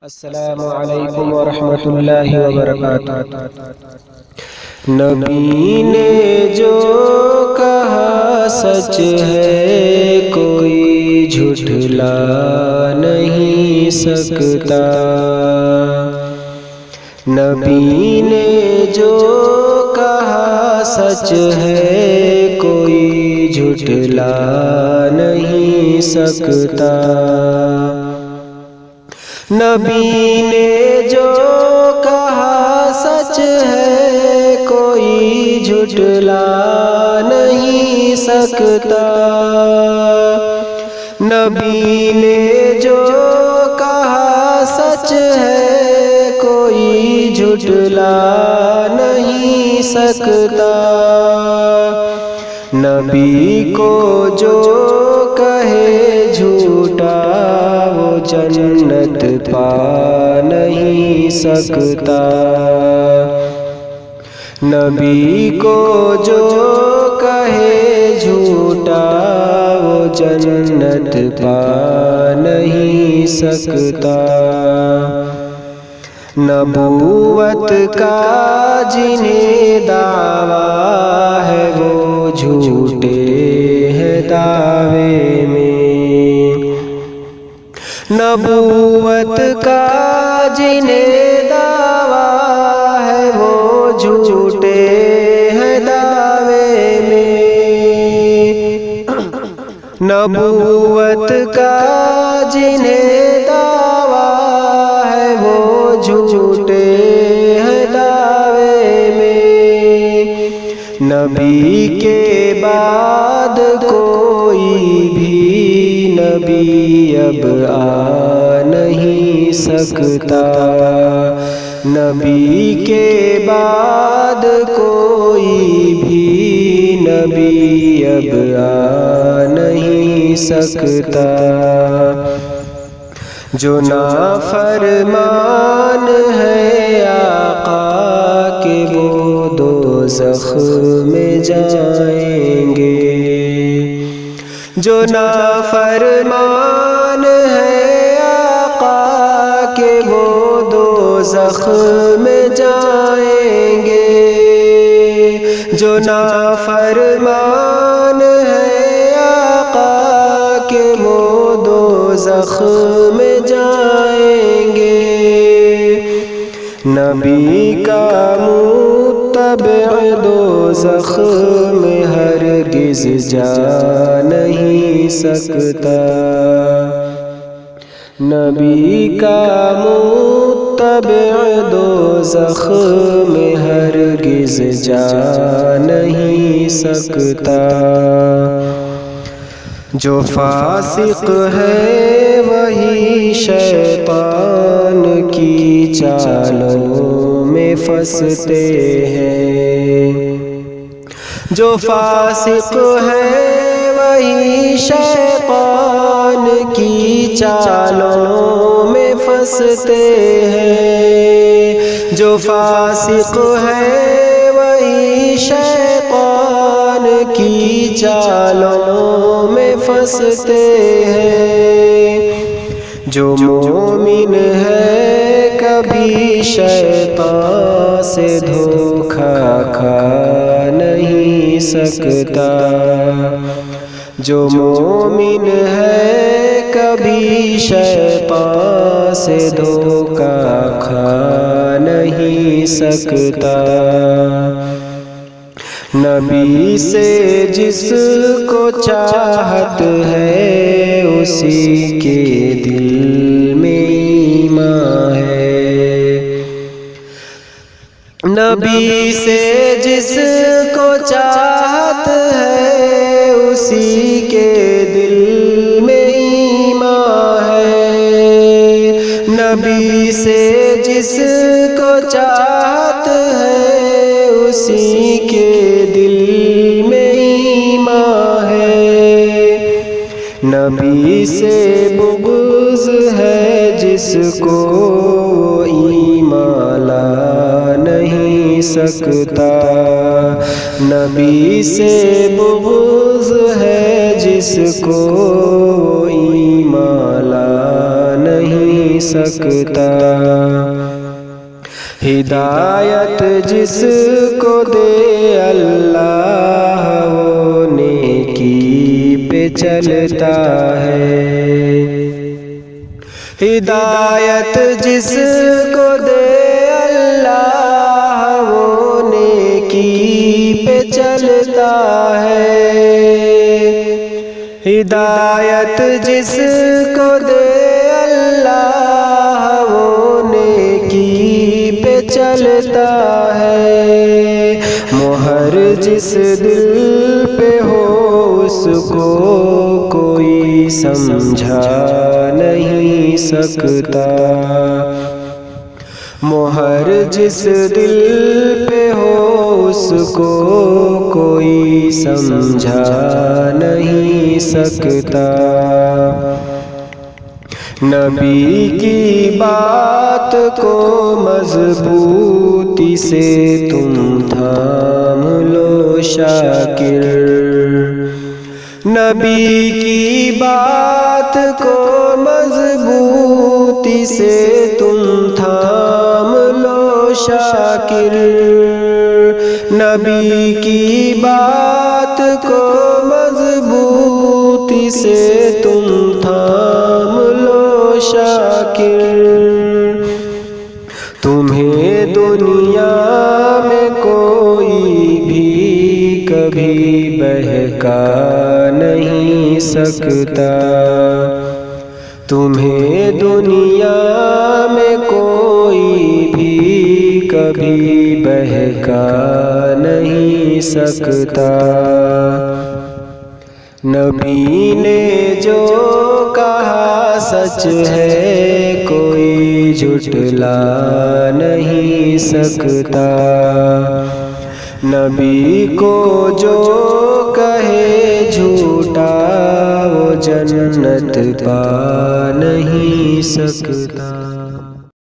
السلام علیکم ورحمۃ اللہ وبرکاتہ۔ نبی نے جو کہا سچ ہے، کوئی جھٹلا نہیں سکتا۔ نبی نے جو کہا سچ ہے، کوئی جھٹلا نہیں سکتا۔ نبی نے جو کہا سچ ہے، کوئی جھٹلا نہیں سکتا۔ نبی نے جو کہا سچ ہے، کوئی جھٹلا نہیں سکتا۔ نبی کو جو کہے جھوٹا، وہ جنت پا نہیں سکتا۔ نبی کو جو کہے جھوٹا، وہ جنت پا نہیں سکتا۔ نبوت کا جنہیں دعویٰ ہے، وہ جھوٹے ہیں دعوے میں۔ نبوت کا جنہیں دعویٰ ہے، وہ جھوٹے ہیں دعوے میں۔ نبوت کا جنہیں دعویٰ ہے، وہ جھوٹے ہیں دعوے میں۔ نبی کے بعد کوئی بھی نبی اب آ نہیں سکتا۔ نبی کے بعد کوئی بھی نبی اب آ نہیں سکتا۔ جو نافرمان ہے آقا کے، وہ دوزخ میں جائیں گے۔ جو نافرمان ہے آقا کے، وہ دوزخ میں جائیں گے۔ جو نافرمان ہے آقا کے، وہ دوزخ میں جائیں گے۔ نبی کا متبع دوزخ میں ہرگز جا نہیں سکتا۔ نبی کا متبع دوزخ میں ہرگز جا نہیں سکتا۔ جو فاسق ہے وہی شیطان کی چالوں میں پھنستے ہیں۔ جو فاسق ہے وہی شیطان کی چالوں میں پھنستے ہیں۔ جو فاسق ہے وہی شیطان کی چالوں میں پھنستے ہیں۔ جو مومن ہے کبھی شیطان سے دھوکہ کھا نہیں سکتا۔ جو مومن ہے کبھی شیطان سے دھوکہ کھا نہیں سکتا۔ نبی سے جس کو چاہت ہے، اسی کے دل میں ایمان ہے۔ نبی سے جس کو چاہت ہے، اسی کے دل میں ایمان ہے۔ نبی سے جس کو چاہت ہے، اسی کے دل میں ایمان ہے۔ نبی سے بغض ہے جس کو، وہ ایمان لا نہیں سکتا۔ نبی سے بغض ہے جس کو، وہ ایمان لا نہیں سکتا۔ ہدایت جس کو دے اللہ وہ نیکی پہ چلتا ہے۔ ہدایت جس کو دے اللہ وہ نیکی پہ چلتا ہے۔ ہدایت جس کو دے اللہ وہ نیکی پہ چلتا ہے۔ مہر جس دل پہ ہو اس کو کوئی سمجھا نہیں سکتا۔ مہر جس دل پہ ہو اس کو کوئی سمجھا نہیں سکتا۔ نبی کی بات کو مضبوطی سے تم تھام لو شاکر۔ نبی کی بات کو مضبوطی سے تم تھام لو شاکر۔ نبی کی بات کو مضبوطی سے تم تھام لو شاکر۔ تمہیں دنیا میں کوئی بھی کبھی بہکا نہیں سکتا۔ تمہیں دنیا میں کوئی بھی کبھی بہکا نہیں سکتا۔ نبی نے جو کہا سچ ہے کوئی جھٹلا نہیں سکتا۔ نبی کو جو کہے جھوٹا وہ جنت پا نہیں سکتا۔